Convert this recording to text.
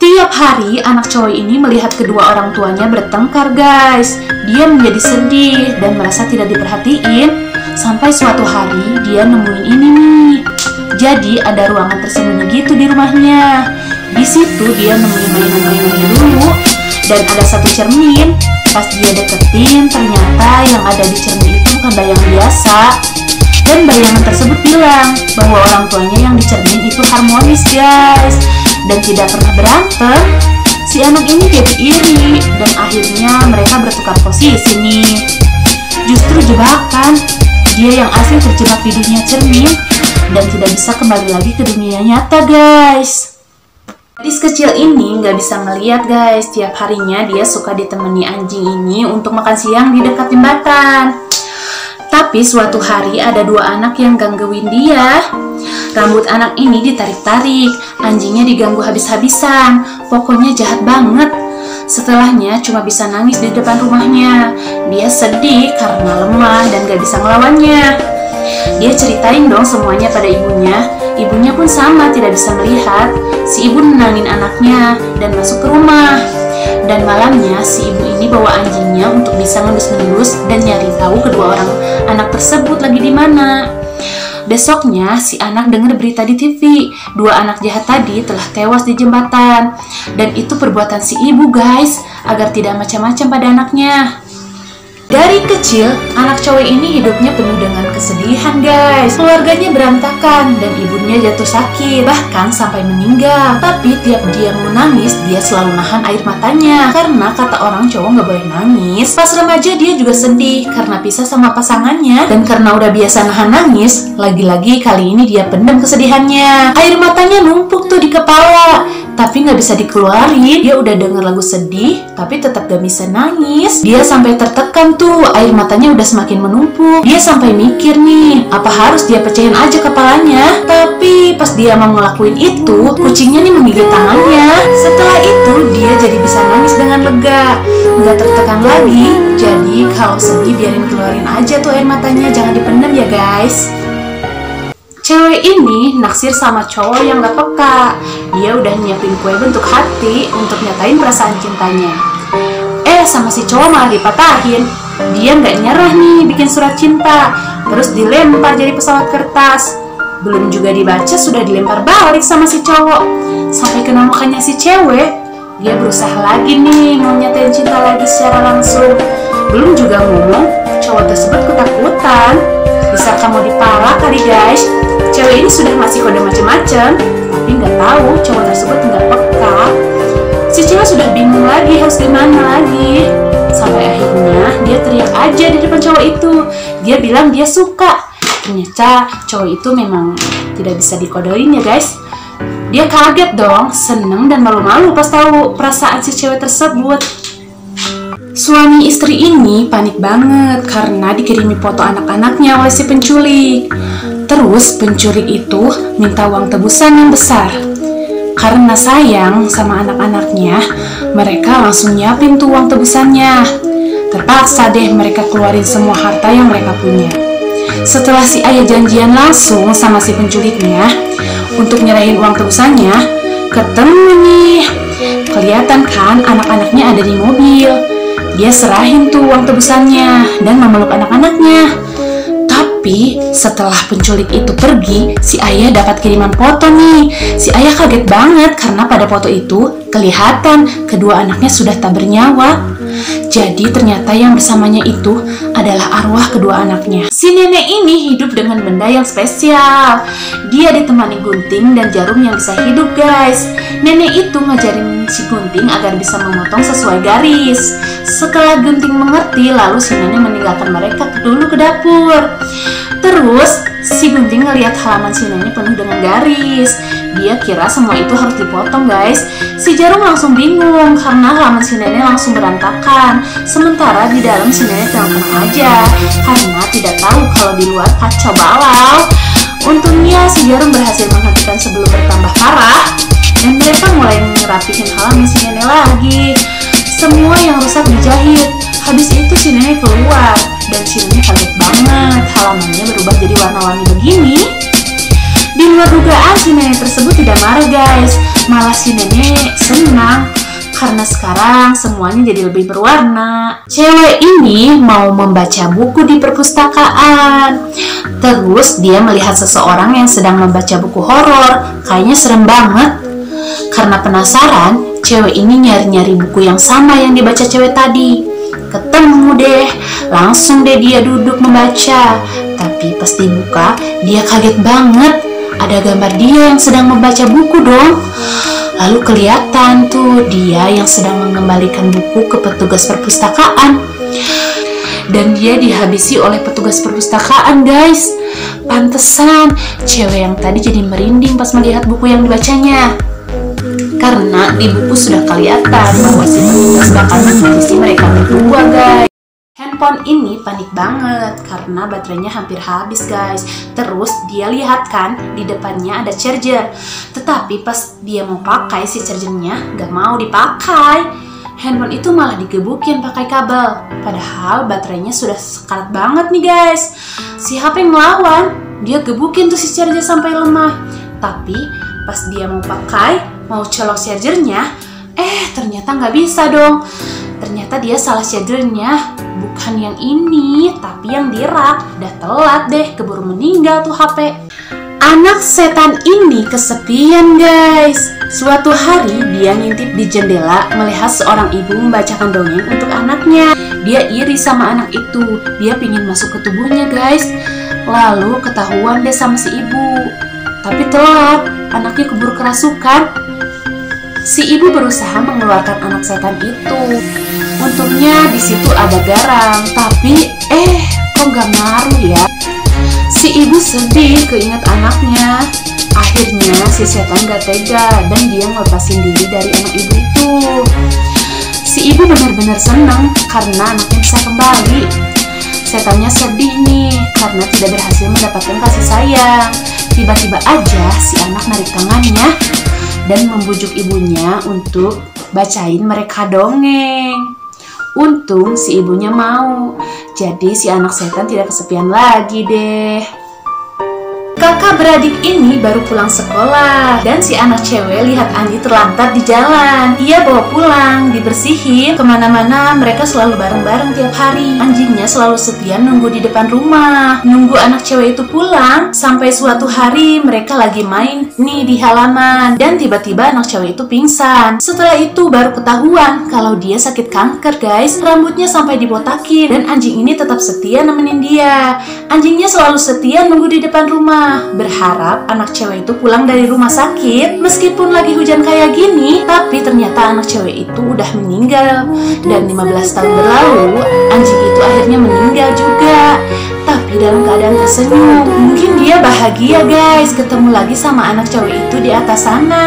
Tiap hari anak cowok ini melihat kedua orang tuanya bertengkar guys. Dia menjadi sedih dan merasa tidak diperhatiin. Sampai suatu hari dia nemuin ini nih. Jadi ada ruangan tersembunyi gitu di rumahnya. Di situ dia nemuin mainan-mainannya dulu. Dan ada satu cermin. Pas dia deketin, ternyata yang ada di cermin itu bukan bayangan biasa. Dan bayangan tersebut bilang bahwa orang tuanya yang di cermin itu harmonis guys. Dan tidak pernah berantem. Si anak ini jadi iri dan akhirnya mereka bertukar posisi nih. Justru jebakan. Dia yang asli terjebak di dunia cermin dan tidak bisa kembali lagi ke dunia nyata guys. Gadis kecil ini nggak bisa ngeliat guys. Tiap harinya dia suka ditemani anjing ini untuk makan siang di dekat jembatan. Tapi suatu hari ada dua anak yang gangguin dia. Rambut anak ini ditarik-tarik, anjingnya diganggu habis-habisan, pokoknya jahat banget. Setelahnya cuma bisa nangis di depan rumahnya. Dia sedih karena lemah dan gak bisa ngelawannya. Dia ceritain dong semuanya pada ibunya. Ibunya pun sama tidak bisa melihat. Si ibu nenangin anaknya dan masuk ke rumah. Dan malamnya si ibu ini bawa anjingnya untuk bisa ngendus-ngendus dan nyari tahu kedua orang anak tersebut lagi di mana. Besoknya si anak dengar berita di TV, dua anak jahat tadi telah tewas di jembatan. Dan itu perbuatan si ibu guys, agar tidak macam-macam pada anaknya. Dari kecil, anak cowok ini hidupnya penuh dengan kesedihan guys. Keluarganya berantakan dan ibunya jatuh sakit, bahkan sampai meninggal. Tapi tiap dia mau nangis, dia selalu nahan air matanya. Karena kata orang cowok nggak boleh nangis. Pas remaja dia juga sedih karena pisah sama pasangannya. Dan karena udah biasa nahan nangis, lagi-lagi kali ini dia pendam kesedihannya. Air matanya numpuk tuh di kepala, tapi nggak bisa dikeluarin. Dia udah denger lagu sedih, tapi tetap gak bisa nangis. Dia sampai tertekan tuh, air matanya udah semakin menumpuk. Dia sampai mikir nih, apa harus dia pecahin aja kepalanya? Tapi pas dia mau ngelakuin itu, kucingnya nih menggigit tangannya. Setelah itu, dia jadi bisa nangis dengan lega, nggak tertekan lagi. Jadi kalau sedih biarin keluarin aja tuh air matanya, jangan dipendam ya guys. Cewek ini naksir sama cowok yang gak peka. Dia udah nyiapin kue bentuk hati untuk nyatain perasaan cintanya. Sama si cowok malah dipatahin. Dia gak nyerah nih bikin surat cinta, terus dilempar jadi pesawat kertas. Belum juga dibaca sudah dilempar balik sama si cowok. Sampai kena mukanya si cewek. Dia berusaha lagi nih mau nyatain cinta lagi secara langsung. Belum juga ngomong, cowok tersebut ketakutan. Bisa kamu dipalak kali guys. Cewek ini sudah ngasih kode macem-macem, tapi nggak tahu cowok tersebut nggak peka. Si cewek sudah bingung lagi harus gimana lagi. Sampai akhirnya dia teriak aja di depan cowok itu. Dia bilang dia suka. Ternyata cowok itu memang tidak bisa dikodein ya guys. Dia kaget dong, seneng dan malu-malu pas tahu perasaan si cewek tersebut. Suami istri ini panik banget karena dikirimi foto anak-anaknya oleh si penculik. Terus penculik itu minta uang tebusan yang besar. Karena sayang sama anak-anaknya, mereka langsung nyiapin tuh uang tebusannya. Terpaksa deh mereka keluarin semua harta yang mereka punya. Setelah si ayah janjian langsung sama si penculiknya untuk nyerahin uang tebusannya, ketemu nih. Kelihatan kan anak-anaknya ada di mobil. Dia serahin tuh uang tebusannya dan memeluk anak-anaknya. Tapi setelah penculik itu pergi, si ayah dapat kiriman foto nih. Si ayah kaget banget karena pada foto itu kelihatan kedua anaknya sudah tak bernyawa. Jadi ternyata yang bersamanya itu adalah arwah kedua anaknya. Si nenek ini hidup dengan benda yang spesial. Dia ditemani gunting dan jarum yang bisa hidup guys. Nenek itu ngajarin si gunting agar bisa memotong sesuai garis. Setelah gunting mengerti, lalu si nenek meninggalkan mereka dulu ke dapur. Terus si gunting ngelihat halaman si nenek penuh dengan garis. Dia kira semua itu harus dipotong guys. Si jarum langsung bingung karena halaman si nenek langsung berantakan. Sementara di dalam si nenek tenang aja karena tidak tahu kalau di luar kacau balau. Untungnya si jarum berhasil menghentikan sebelum bertambah parah. Dan mereka mulai ngerapihin halaman si nenek lagi. Semua yang rusak dijahit. Habis itu si nenek keluar. Dan si nenek kaget banget, halamannya berubah jadi warna-warni begini. Di luar luar dugaan si nenek tersebut tidak marah guys, malah si nenek senang karena sekarang semuanya jadi lebih berwarna. Cewek ini mau membaca buku di perpustakaan. Terus dia melihat seseorang yang sedang membaca buku horor. Kayaknya serem banget. Karena penasaran, cewek ini nyari-nyari buku yang sama yang dibaca cewek tadi. Ketemu deh, langsung deh dia duduk membaca. Tapi pas dibuka, dia kaget banget. Ada gambar dia yang sedang membaca buku dong. Lalu kelihatan tuh dia yang sedang mengembalikan buku ke petugas perpustakaan. Dan dia dihabisi oleh petugas perpustakaan guys. Pantesan cewek yang tadi jadi merinding pas melihat buku yang dibacanya. Karena di buku sudah kelihatan bahwa si petugas bakal menghabisi mereka berdua guys. Handphone ini panik banget karena baterainya hampir habis guys. Terus dia lihat kan di depannya ada charger. Tetapi pas dia mau pakai si chargernya gak mau dipakai. Handphone itu malah digebukin pakai kabel. Padahal baterainya sudah sekarat banget nih guys. Si HP ngelawan, dia gebukin tuh si charger sampai lemah. Tapi pas dia mau pakai, mau colok chargernya, ternyata nggak bisa dong. Ternyata dia salah chargernya, bukan yang ini, tapi yang di rak. Udah telat deh, keburu meninggal tuh HP. Anak setan ini kesepian guys. Suatu hari dia ngintip di jendela melihat seorang ibu membacakan dongeng untuk anaknya. Dia iri sama anak itu, dia pingin masuk ke tubuhnya guys. Lalu ketahuan deh sama si ibu. Tapi telat, anaknya keburu kerasukan. Si ibu berusaha mengeluarkan anak setan itu. Untungnya di situ ada garam, tapi kok gak ngaruh ya. Si ibu sedih keinget anaknya. Akhirnya si setan gak tega dan dia ngelepasin diri dari anak ibu itu. Si ibu benar-benar senang karena anaknya bisa kembali. Setannya sedih nih karena tidak berhasil mendapatkan kasih sayang. Tiba-tiba aja si anak narik tangannya dan membujuk ibunya untuk bacain mereka dongeng. Untung si ibunya mau, jadi si anak setan tidak kesepian lagi deh. Kakak beradik ini baru pulang sekolah dan si anak cewek lihat Andi terlantar di jalan. Ia bawa pulang, dibersihin, kemana-mana mereka selalu bareng-bareng tiap hari. Anjingnya selalu setia nunggu di depan rumah, nunggu anak cewek itu pulang. Sampai suatu hari mereka lagi main nih di halaman dan tiba-tiba anak cewek itu pingsan. Setelah itu baru ketahuan kalau dia sakit kanker guys. Rambutnya sampai dibotakin dan anjing ini tetap setia nemenin dia. Anjingnya selalu setia nunggu di depan rumah, berharap anak cewek itu pulang dari rumah sakit. Meskipun lagi hujan kayak gini, tapi ternyata anak cewek itu udah meninggal. Dan 15 tahun berlalu, anjing itu akhirnya meninggal juga, tapi dalam keadaan tersenyum. Mungkin dia bahagia guys, ketemu lagi sama anak cewek itu di atas sana.